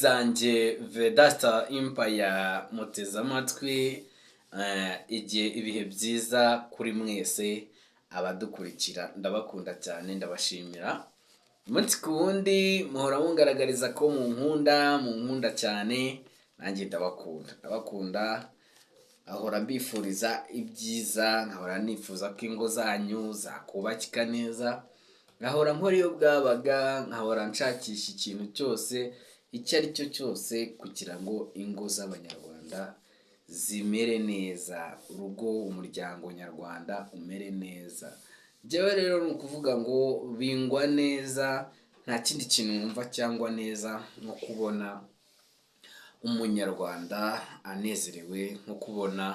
zanjye Vedasta Empire muteze amatwi igihe ibihe byiza kuri mwese abadukurikira ndabakunda cyane ndabashimira umunsi ku wundi muhora mungaragariza ko munkunda cyane nanjye ndabakunda ahora mbifuriza ibyiza nkahora nifuza ko ingo zanyu zakubakika neza nkahora nkora iyo bwabaga nkahora nshakisha ikintu cyose icyo ari cyo cyose kugira ngo ingo z'abanyarwanda zimere neza, urugo umuryango nyarwanda umere neza. Njyewe rero ni ukuvuga ngo bingwa neza, nta kindi kintu numva cyangwa neza nko kubona umunyarwanda anezerewe, nko kubona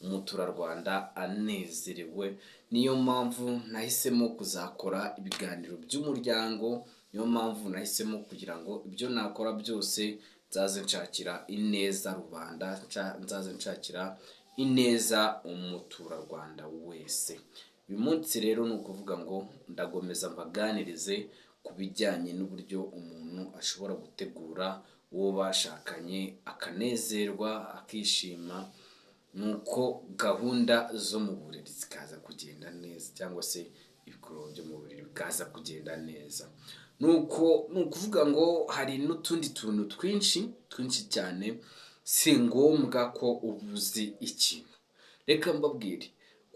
umuturarwanda anezerewe. Niyo mpamvu nahisemo kuzakora ibiganiro by'umuryango, niyo mpamvu nahisemo kugira ngo ibyo nakora byose nzaze nshakira ineza rubanda, nzaze nshakira ineza umuturarwanda wese. Uyu munsi rero ni ukuvuga ngo ndagomeza mbaganirize ku bijyanye n'uburyo umuntu ashobora gutegura uwo bashakanye akanezerwa akishima, nuko gahunda zo mu buriri zikaza kugenda neza cyangwa se ibikorwa byo mu buriri bikaza kugenda neza. Ni ukuvuga ngo hari n'utundi tuntu twinshi cyane, si ngombwa ko ubuzi ikintu. Reka mbabwire,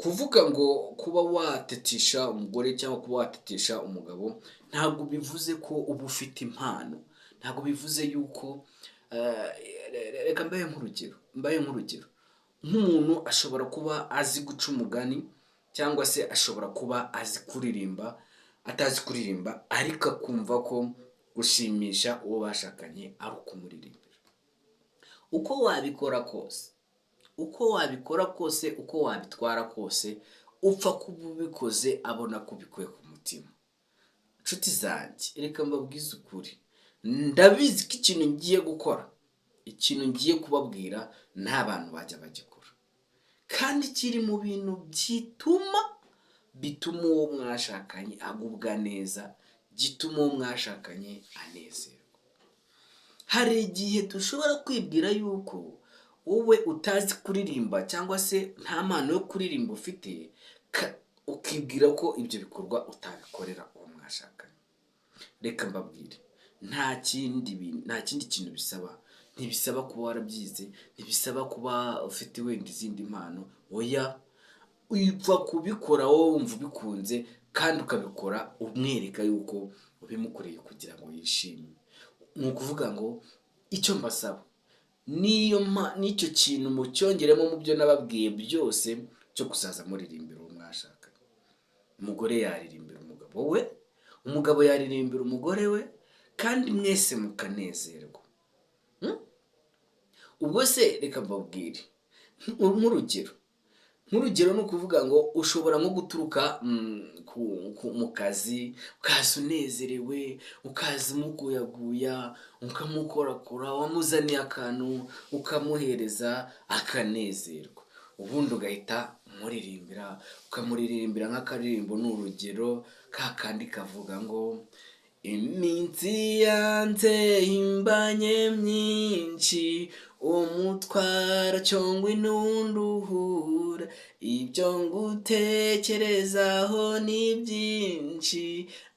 kuvuga ngo kuba watetesha umugore cyangwa kuba watetesha umugabo ntabwo bivuze ko uba ufite impano, ntabwo bivuze yuko reka mbaye nk'urugero nk'umuntu ashobora kuba azi guca umugani cyangwa se ashobora kuba azi kuririmba, atazi kuririmba ariko akumva ko gushimisha uwo bashakanye ari ukumuririmbira. Uko wabikora kose, uko wabitwara kose, upfa kuba ubikoze abona ko ubikuye ku mutima. Nshuti zanjye, reka mbabwize ukuri, ndabizi ko ikintu ngiye gukora, ikintu ngiye kubabwira nta bantu bajya bagikora, kandi kiri mu bintu bituma uwo mwashakanye agubwa neza, gituma uwo mwashakanye anezerwa. Hari igihe dushobora kwibwira yuko wowe utazi kuririmba cyangwa se nta mpano yo kuririmba ufite, ukibwira ko ibyo bikorwa utabikorera uwo mwashakanye. Reka mbabwire, nta kindi kintu bisaba. Ntibisaba kuba warabyize, ntibisaba kuba ufite wenda izindi mpano, oya, upfa kubikora wowe wumva ubikunze kandi ukabikora umwereka yuko ubimukoreye kugira ngo yishime. Ni ukuvuga ngo icyo mbasaba n'icyo kintu mucyongeremo mu byo nababwiye byose cyo kuzaza muririmbira uwo mwashakanye. Umugore yaririmbira umugabo we, umugabo yaririmbira umugore we, kandi mwese mukanezerwa. Ubwo se reka mbabwire nk'urugero ni ukuvuga ngo ushobora nko guturuka mu kazi ukaza unezerewe, ukaza umuguyaguya, ukamukorakora, wamuzaniye akantu ukamuhereza akanezerwa, ubundi ugahita umuririmbira, ukamuririmbira nk'akaririmbo. ni urugero ka kandi kavuga ngo iminsi yanze imbanye myinshi, umutwaro cyangwa inunduhura, ibyo ngutekerezaho ni byinshi,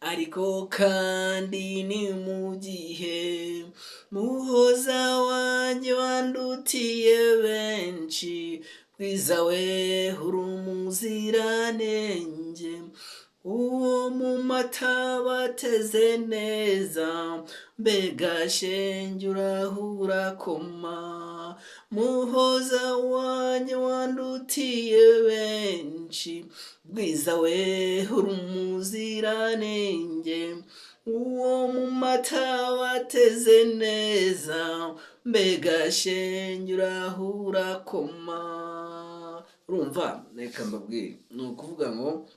ariko kandi ni mu gihe muhoza wanjye wandutiye benshi, bwiza we uri umuziranenge, uwo mu mata bateze neza, mbega shenge urahura koma, muhoza wanjye wandutiye benshi, bwiza we uri umuziranenge, uwo mu mata bateze neza, mbega shenge urahura koma. Urumva, reka mbabwire, ni ukuvuga ngo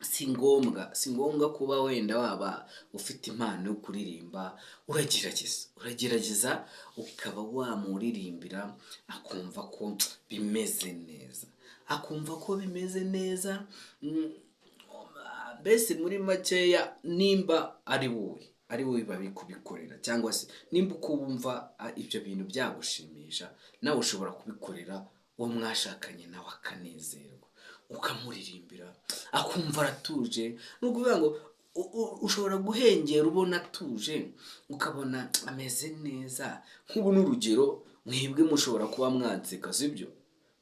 si ngombwa kuba wenda waba ufite impano yo kuririmba, uragerageza ukaba wamuririmbira akumva ko bimeze neza, mbese muri makeya nimba ari wowe ari wowe babikubikorera, cyangwa se nimba uko wumva ibyo bintu byagushimisha, nawe ushobora kubikorera uwo mwashakanye nawe akanezerwa, ukamuririmbira akumva aratuje. Ni ukuvuga ngo ushobora guhengera ubona atuje, ukabona ameze neza. Nk'ubu n'urugero, mwebwe mushobora kuba mwanseka, sibyo?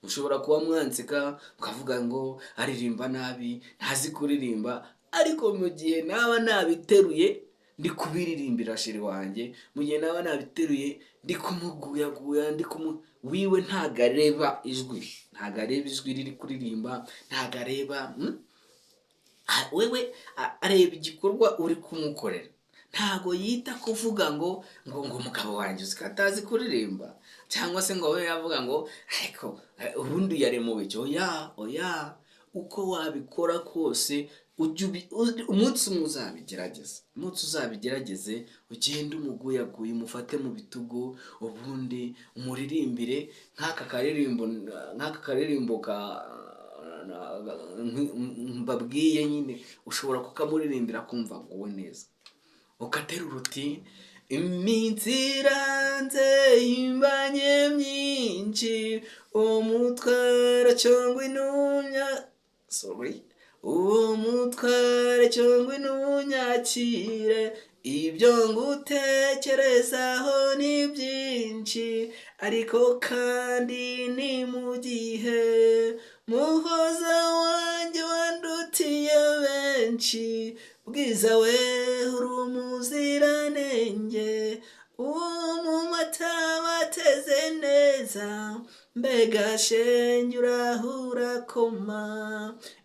Mushobora kuba mwanseka mukavuga ngo aririmba nabi, ntazi kuririmba, ariko mu gihe naba nabiteruye ndi kubiririmbira sheri wanjye, mu gihe naba nabiteruye ndi kumuguyaguya, wiwe ntago areba ijwi riri kuririmba, ntago areba wewe areba igikorwa uri kumukorera. Ntago yita kuvuga ngo umugabo wanjye uziko atazi kuririmba, cyangwa se ngo we yavuga ngo ariko ubundi yaremuwe icyo. Oya, uko wabikora kose umunsi umwe uzabigerageze, ugende umuguyaguye, umufate mu bitugu, ubundi umuririmbire nk'aka karirimbo mbabwiye nyine. Ushobora kukamuririmbira kumva nguwe neza, ukaterura uti iminsi iranze imbanye myinshi, umutwara cyangwa inunyakire, ibyo ngutekerezaho ni byinshi, ariko kandi ni mu gihe, muhoza wanjye wandutiye benshi, bwiza we uri umuziranenge, uwo mu mata bateze neza, mbega shenge urahura koma.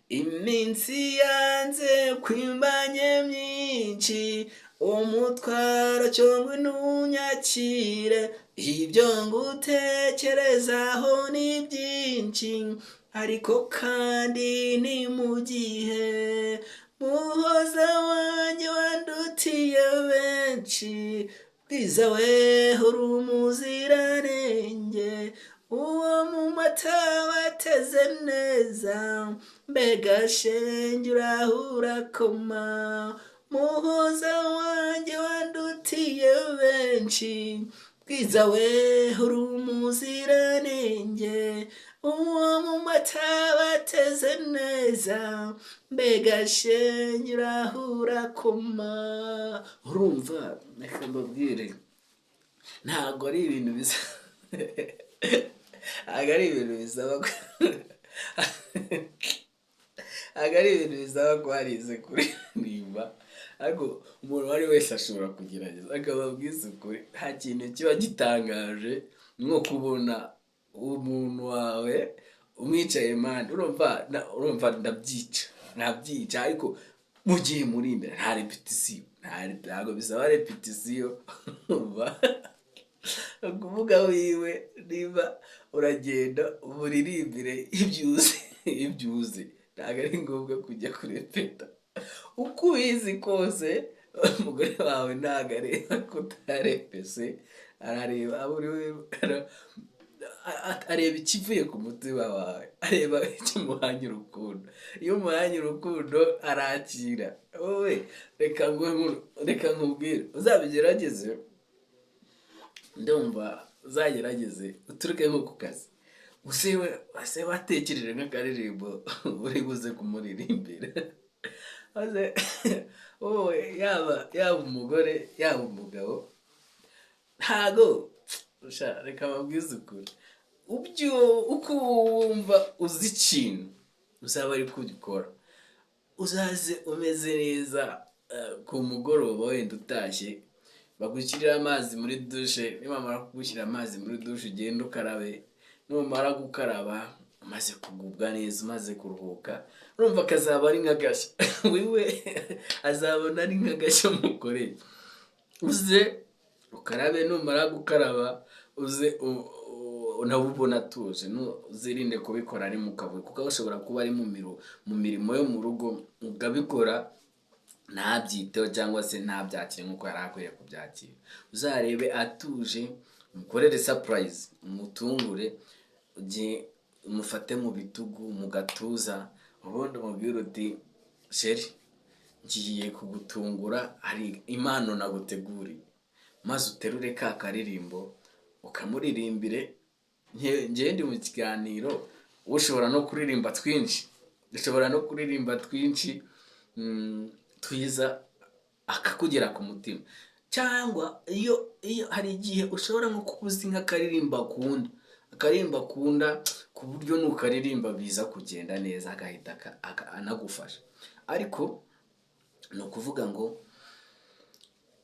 Iminsi yanze kwimbanye myinshi, umutwaro cyangwa inunyakire, ibyo ngutekerezaho ni byinshi, ariko kandi ni mu gihe, muhoza wanjye wandutiye benshi, bwiza we uri umuziranenge, uwo mu mata bateze neza, mbega shenge urahura koma. Muhoza wanjye wandutiye benshi, bwiza we uri umuziranenge, uwo mu mata bateze neza, mbega shenge urahura koma. Urumva, reka mbabwire, ntabwo ari ibintu bisa ko warize kuririmba, ariko umuntu uwo ari wese ashobora kugerageza akababwiza ukuri. Nta kintu kiba gitangaje nko kubona umuntu wawe umwicaye impande. Urumva ndabyica, ariko mu gihe muri imbere nta repetisiyo, ntabwo bisaba repetisiyo. Ukuvuga wiwe, niba uragenda umuririmbire ibyo uzi, ntabwo ari ngombwa kujya kurepeta. Uko ubizi kose, umugore wawe ntabwo areba ko utarepese, areba ikivuye ku mutima wawe, areba ikimuhanye urukundo. Iyo umuhanye urukundo arakira. Wowe reka nkubwire, uzabigerageze, ndumva uzagerageze uturuke nko ku kazi, use watekereje nk'akaririmbo uri buze kumuririmbira, wowe yaba umugore yaba umugabo, ntago reka babwize ukuri, uko wumva uzi ikintu uzaba ari kugikora, uzaze umeze neza. Ku mugoroba wenda utashye, bagushyirira amazi muri dushe, nibamara kugushyira amazi muri dushe ugenda ukarabe, numara gukaraba umaze kugubwa neza, umaze kuruhuka, urumva akazaba ari nk'agashya. Wiwe azabona ari nk'agashya mukoreye. Uze ukarabe, numara gukaraba uze nawe ubona atuje. Uzirinde kubikora ari mu kavuyo, kuko ashobora kuba ari mu mirimo yo mu rugo, ukabikora ntabyiteho cyangwa se ntabyakire nk'uko yari akwiye kubyakira. Uzarebe atuje, umukorere surprise, umutungure, umufate mu bitugu, mu gatuza, ubundi umubwire uti sheri ngiye kugutungura, hari impano naguteguriye, maze uterure ka karirimbo ukamuririmbire. Njye ndi mu kiganiro, ushobora no kuririmba twinshi, twiza akakugera ku mutima. Cyangwa iyo hari igihe ushobora nko kuba uzi akaririmba akunda ku buryo nukaririmba biza kugenda neza, agahita anagufasha. Ariko ni ukuvuga ngo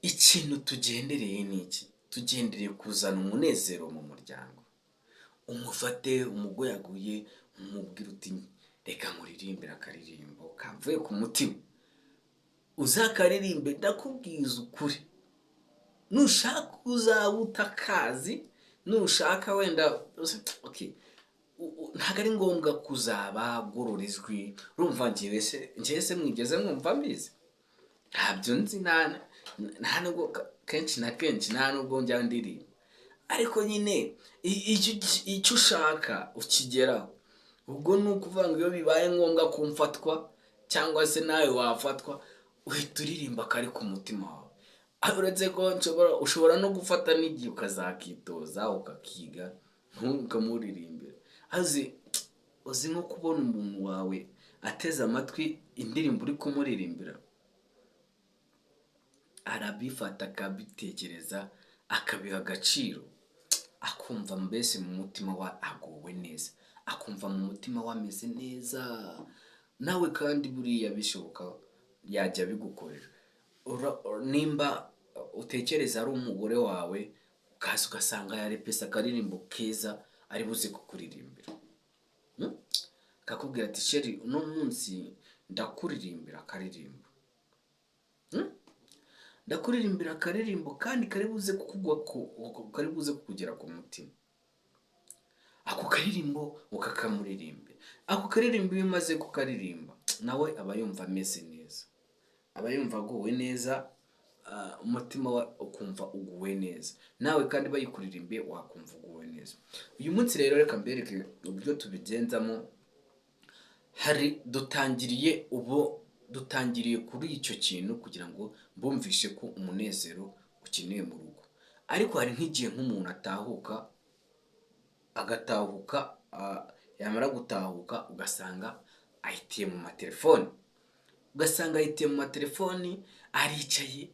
ikintu tugendereye ni iki? Tugendereye kuzana umunezero mu muryango. Umufate umugoyaguye, umubwira uti reka nkuririmbire akaririmbo kamvuye ku mutima, uzakaririmbe. Ndakubwiza ukuri, nushaka uzaba utakazi, nushaka wenda ntabwo ari ngombwa kuzaba gorora ijwi. Urumva njyewe se mwigeze mwumva mbizi? Ntabyo nzi, nta nubwo kenshi na kenshi nta nubwo njya ndirimba. Ariko nyine icyo ushaka ukigeraho. Ubwo ni ukuvuga ngo iyo bibaye ngombwa ko mfatwa cyangwa se nawe wafatwa, uhita uririmba akari ku mutima wawe. Uretse ko ushobora no gufata n'igihe ukazakitoza ukakiga ntukamuririmbire. Uzi nko kubona umuntu wawe ateze amatwi indirimbo uri kumuririmbira, arabifata akabitekereza akabiha agaciro, akumva mbese mu mutima wa aguwe neza, akumva mu mutima wameze neza. Nawe kandi buriya bishoboka yajya bigukorera. Nimba utekereza ari umugore wawe, ukaza ugasanga yarepese akaririmbo keza ari buze kukuririmbira, akakubwira ati sheri uno munsi ndakuririmbira akaririmbo, kandi karibuze kukugera ku mutima. Ako karirimbo ukakamuririmbira. Ako karirimbo iyo umaze kukaririmba, nawe aba yumva ameze neza, aba yumva aguwe neza, umutima we ukumva uguwe neza, nawe kandi bayikuririmbiye wakumva uguwe neza. Uyu munsi rero reka mbereke uburyo tubigenzamo. Dutangiriye kuri icyo kintu kugira ngo mbumvishe ko umunezero ukeneye mu rugo. Ariko hari nk'igihe nk'umuntu agatahuka, yamara gutahuka ugasanga ahitiye mu matelefoni, aricaye,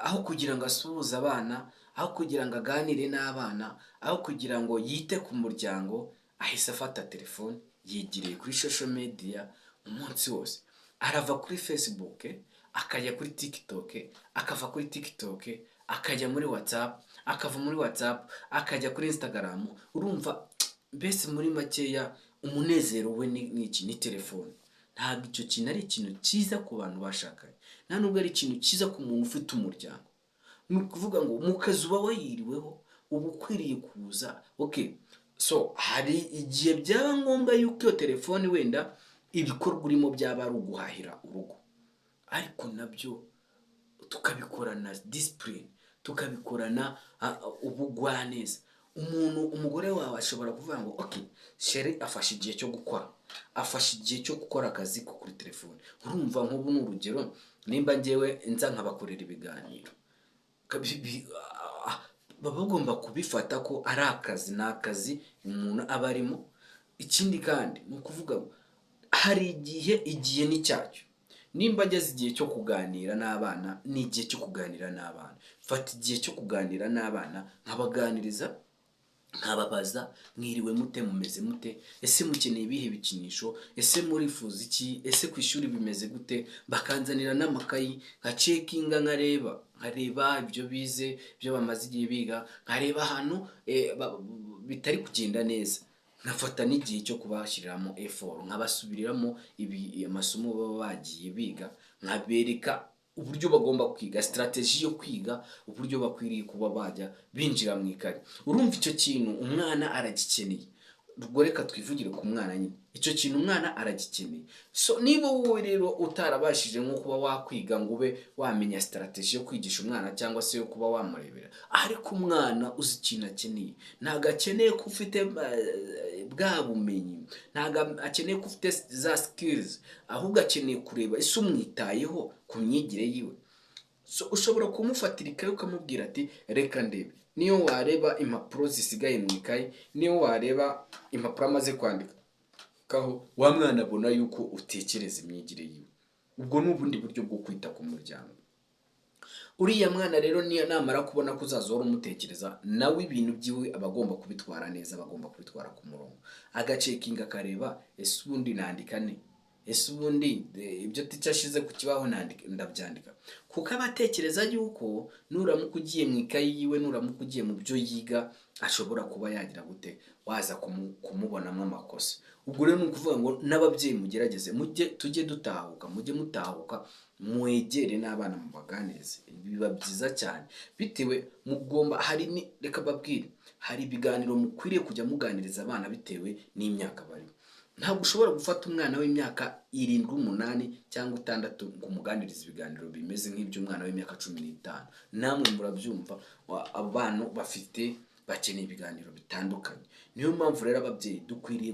aho kugira ngo asuhuze abana, aho kugira ngo aganire n'abana, aho kugira ngo yite ku muryango, ahise afata telefone, yigiriye kuri social media. Umunsi wose arava kuri Facebook, akajya kuri TikTok, akava kuri TikTok akajya muri WhatsApp, akava muri WhatsApp akajya kuri Instagram. Urumva mbese muri makeya umunezero we ni telefone. Ntabwo icyo kintu ari ikintu cyiza ku bantu bashakanye, nta nubwo ari ikintu cyiza ku muntu ufite umuryango. Ni ukuvuga ngo mu kazi uba wayiriweho, uba ukwiriye kuza. So hari igihe byaba ngombwa yuko iyo telefone wenda ibikorwa urimo byaba ari uguhahira urugo, ariko nabyo tukabikorana discipline, tukabikorana ubugwaneza. Umugore wawe ashobora kuvuga ngo sheri afashe igihe cyo gukora akazi ko kuri telefone. Urumva nk'ubu ni urugero, nimba njyewe nza nkabakorera ibiganiro, baba bagomba kubifata ko ari akazi, ni akazi umuntu aba arimo. Ikindi kandi ni ukuvuga ngo hari igihe ni cyacyo. Nimba ageze igihe cyo kuganira n'abana, ni igihe cyo kuganira n'abana. Fata igihe cyo kuganira n'abana, nkabaganiriza, nkababaza mwiriwe mute, mumeze mute, ese mukeneye ibihe bikinisho, ese murifuza iki, ese ku ishuri bimeze gute. Bakanzanira n'amakayi, nka cekinga, nkareba ibyo bize, ibyo bamaze igihe biga, nkareba ahantu bitari kugenda neza, nkafata n'igihe cyo kubashyiriramo effort, nkabasubiriramo amasomo baba bagiye biga, nkabereka uburyo bagomba kwiga, strategy yo kwiga, uburyo bakwiriye kuba bajya binjira mu ikayi. Urumva icyo kintu umwana aragikeneye. Ubwo reka twivugire ku mwana nyine, icyo kintu umwana aragikeneye. So niba wowe rero utarabashije nko kuba wakwiga ngo ube wamenya strategy yo kwigisha umwana cyangwa se yo kuba wamurebera, ariko umwana uzi ikintu akeneye, ntabwo akeneye ko ufite bwa bumenyi, ntabwo akeneye ko ufite za skills, ahubwo akeneye kureba ese umwitayeho ku myigire yiwe. Ushobora kumufatira ikayi ukamubwira ati reka ndebe, niyo wareba impapuro zisigaye mu ikayi, niyo wareba impapuro amaze kwandikaho, wa mwana abona yuko utekereza imyigire yiwe. Ubwo ni ubundi buryo bwo kwita ku muryango. Uriya mwana rero niyo namara kubona ko uzazora umutekereza, nawe ibintu byiwe aba agomba kubitwara neza, bagomba kubitwara ku murongo, agacekinga akareba ese ubundi nandika ne, ese ubundi ibyo teacher ashize ku kibaho ndabyandika, kuko abatekereza yuko nuramuka ugiye mu ikayi yiwe, nuramuka ugiye mu byo yiga, ashobora kuba yagira gute, waza kumubonamo amakosa. Ubwo rero ni ukuvuga ngo n'ababyeyi mugerageze tujye dutahuka, mujye mutahuka, mwegere n'abana mubaganirize, biba byiza cyane, bitewe mugomba reka babwire, hari ibiganiro mukwiriye kujya muganiriza abana bitewe n'imyaka barimo. Ntabwo ushobora gufata umwana w'imyaka 7, 8 cyangwa 6 ngo umuganirize ibiganiro bimeze nk'iby'umwana w'imyaka 15. Namwe murabyumva, abantu bakeneye ibiganiro bitandukanye. Niyo mpamvu rero ababyeyi dukwiriye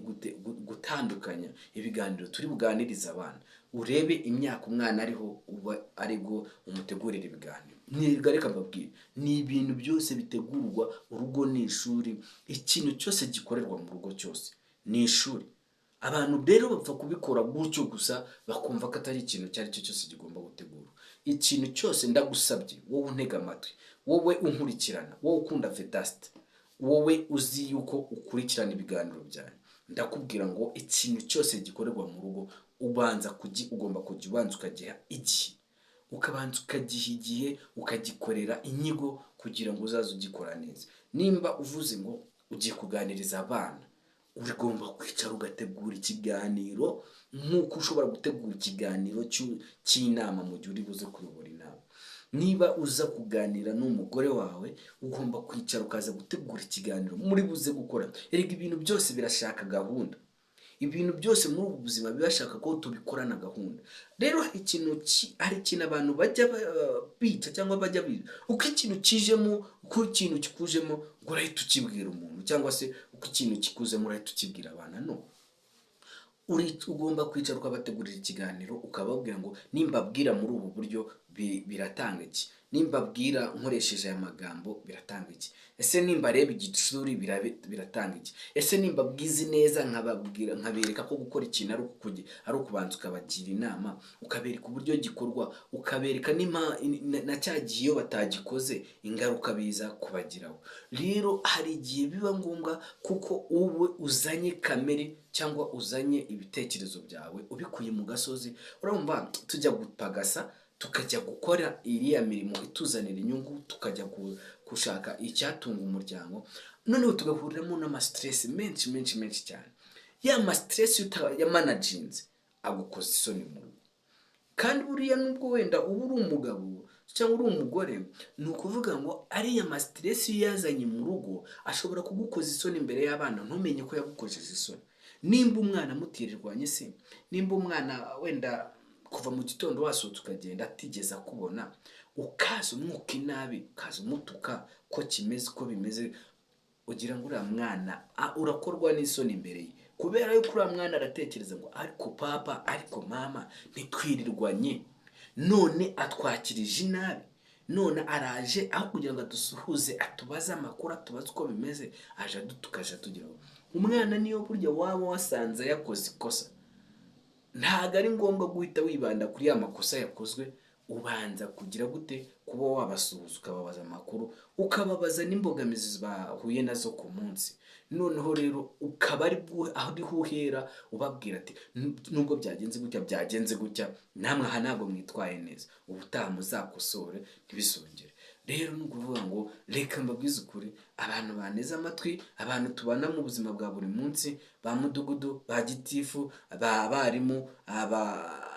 gutandukanya ibiganiro turi buganiriza abana. Urebe imyaka umwana ariho, uba aribwo umutegurira ibiganiro. Reka mbabwire, ni ibintu byose bitegurwa, urugo ni ishuri, ikintu cyose gikorerwa mu rugo cyose ni ishuri. Abantu rero bapfa kubikora gutyo gusa, bakumva ko atari ikintu cyari cyo cyose kigomba gutegurwa. Ikintu cyose ndagusabye, wowe untega amatwi, wowe unkurikirana, wowe ukunda Vedaste, wowe uzi yuko ukurikirana ibiganiro byanyu, ndakubwira ngo ikintu cyose gikorerwa mu rugo ugomba kujya ubanza ukagiha igihe, ukabanza ukagiha igihe, ukagikorera inyigo kugira ngo uzaze ugikora neza. Nimba uvuze ngo ugiye kuganiriza abana, ugomba kwicara ugategura ikiganiro nk'uko ushobora gutegura ikiganiro cy'inama mu gihe uri buze kuyobora inama. Niba uza kuganira n'umugore wawe, ugomba kwicara ukaza gutegura ikiganiro muri buze gukora. Erega ibintu byose birashaka gahunda, ibintu byose muri ubu buzima birashaka ko tubikorana gahunda. Rero hari ikintu abantu bajya bica cyangwa bajya bica, uko ikintu kijemo, uko ikintu kikujemo, ngo urahita ukibwira umuntu, cyangwa se uko ikintu kikuzemo urahita ukibwira abana. No, ugomba kwicara ukabategurira ikiganiro, ukababwira ngo nimbabwira muri ubu buryo biratanga iki, nimbabwira nkoresheje aya magambo biratanga iki, ese nimba reba igitsuri biratanga iki, ese nimba bwizi neza nkabereka ko gukora ikintu ari ukubanza ukabagira inama, ukabereka uburyo gikorwa, ukabereka na cya gihe iyo batagikoze ingaruka biza kubagiraho. Rero hari igihe biba ngombwa kuko uwe uzanye kamere cyangwa uzanye ibitekerezo byawe ubikuye mu gasozi, urumva tujya gupagasa, tukajya gukora iriya mirimo ituzanira inyungu, tukajya gushaka icyatunga umuryango, noneho tugahuriramo n'amastress menshi cyane. Ya mastress ya managinze agukoza isoni mu rugo. Kandi buriya nubwo wenda uba uri umugabo cyangwa uri umugore, ni ukuvuga ngo ariya mastress iyo yazanye mu rugo ashobora kugukoza isoni imbere y'abana, ntumenye ko yagukojeje isoni. Nimba umwana mutirirwanye se, nimba umwana wenda kuva mu gitondo wasohotse ukagenda atigeze akubona, ukaza umwuka inabi, ukaza umutuka ko kimeze uko bimeze, ugira ngo uriya mwana urakorwa n'isoni imbere ye, kubera yuko uriya mwana aratekereza ngo ariko papa, ariko mama ntitwirirwanye, none atwakirije inabi, none araje aho kugira ngo adusuhuze, atubaze amakuru, atubaze uko bimeze, aje adutukaje tugira ngo umwana niyo burya waba wasanze yakoze ikosa, ntago ari ngombwa guhita wibanda kuri ya makosa yakozwe, ubanza kugira gute, kuba wabasuhuza, ukababaza amakuru, ukababaza n'imbogamizi bahuye nazo ku munsi. Noneho rero ukaba ariho uhera ubabwira ati nubwo byagenze gutya, namwe aha ntabwo mwitwaye neza, ubutaha muzakosore ntibisongere. Rero ni ukuvuga ngo reka mbabwize ukuri, abantu baneze amatwi, abantu tubana mu buzima bwa buri munsi, ba mudugudu, ba gitifu, abarimu,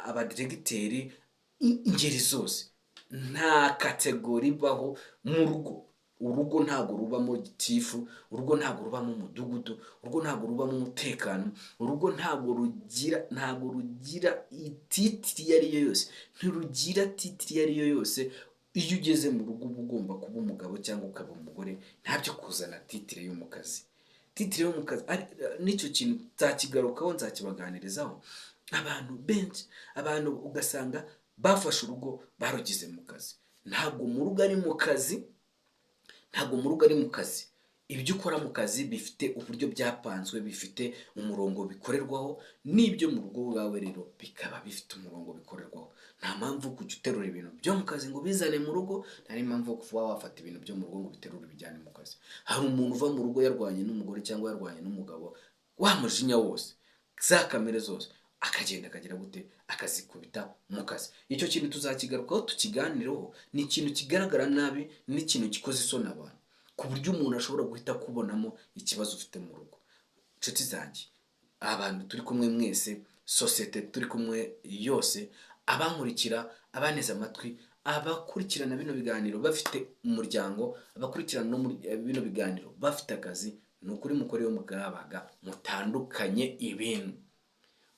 abadiregiteri, ingeri zose, nta kategori ibaho mu rugo. Urugo ntabwo rubamo gitifu, urugo ntabwo rubamo umudugudu, urugo ntabwo rubamo umutekano, urugo ntabwo rugira ititiri iyo ari yo yose, ntirugira titiri iyo ari yo yose. Iyo ugeze mu rugo uba ugomba kuba umugabo cyangwa ukaba umugore, ntabyo kuzana titire yo mu kazi. titire yo mu kazi n'icyo kintu nzakigarukaho, nzakibaganirizaho. Abantu benshi, abantu ugasanga bafashe urugo barugize mu kazi. Ntabwo mu rugo ari mu kazi, ntabwo mu rugo ari mu kazi. Ibyo ukora mu kazi bifite uburyo byapanzwe, bifite umurongo bikorerwaho, n'ibyo mu rugo rwawe rero bikaba bifite umurongo bikorerwaho. Nta mpamvu yo kujya uterura ibintu byo mu kazi ngo bizane mu rugo, nta n'impamvu yo kuba wafata ibintu byo mu rugo ngo biterure bijyane mu kazi. Hari umuntu uva mu rugo yarwanye n'umugore cyangwa yarwanye n'umugabo, wa mujinya wose, za kamere zose, akagenda akagira gute, akazikubita mu kazi. Icyo kintu tuzakigarukaho tukiganireho. Ni ikintu kigaragara nabi, n'ikintu gikoze isoni abantu, ku buryo umuntu ashobora guhita kubonamo ikibazo ufite mu rugo. Inshuti zanjye, abantu turi kumwe mwese, sosiyete turi kumwe yose, abankurikira, abaneze amatwi, abakurikirana bino biganiro bafite umuryango, abakurikirana bino biganiro bafite akazi, ni ukuri mukore yo mugabaga mutandukanye ibintu,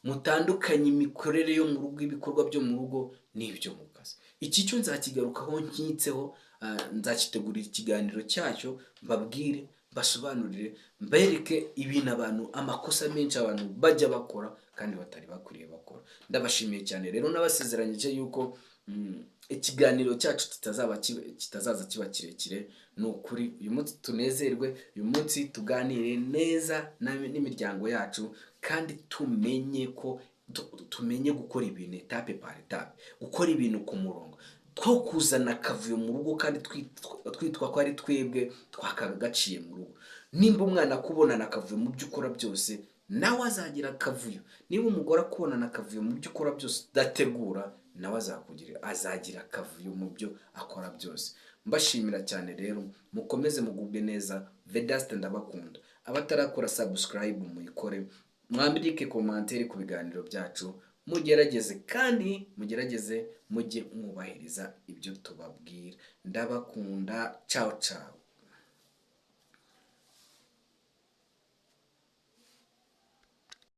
mutandukanye imikorere yo mu rugo, ibikorwa byo mu rugo n'ibyo mu kazi. Iki cyo nzakigarukaho nkitseho, nzakitegurira ikiganiro cyacyo, mbabwire, basobanurire, mbereke ibintu abantu, amakosa menshi abantu bajya bakora kandi batari bakwiriye bakora. Ndabashimiye cyane rero, nabasezeranyije yuko ikiganiro cyacu kitazaza kiba kirekire. Ni ukuri uyu munsi tunezerwe, uyu munsi tuganire neza n'imiryango yacu, kandi tumenye gukora ibintu etape par etape, gukora ibintu ku murongo, two kuzana akavuyo mu rugo kandi twitwa ko ari twebwe twakagaciye mu rugo. Nimba umwana akubonana akavuyo mu byo ukora byose, nawe azagira akavuyo. Niba umugore akubonana akavuyo mu byo ukora byose udategura, nawe azagira akavuyo mu byo akora byose. Mbashimira cyane rero, mukomeze mugubwe neza. Vedaste ndabakunda. Abatarakora subscribe muyikore, mwandike commentaire ku biganiro byacu, mugerageze kandi mujye mwubahiriza ibyo tubabwira. Ndabakunda. Ciao ciao.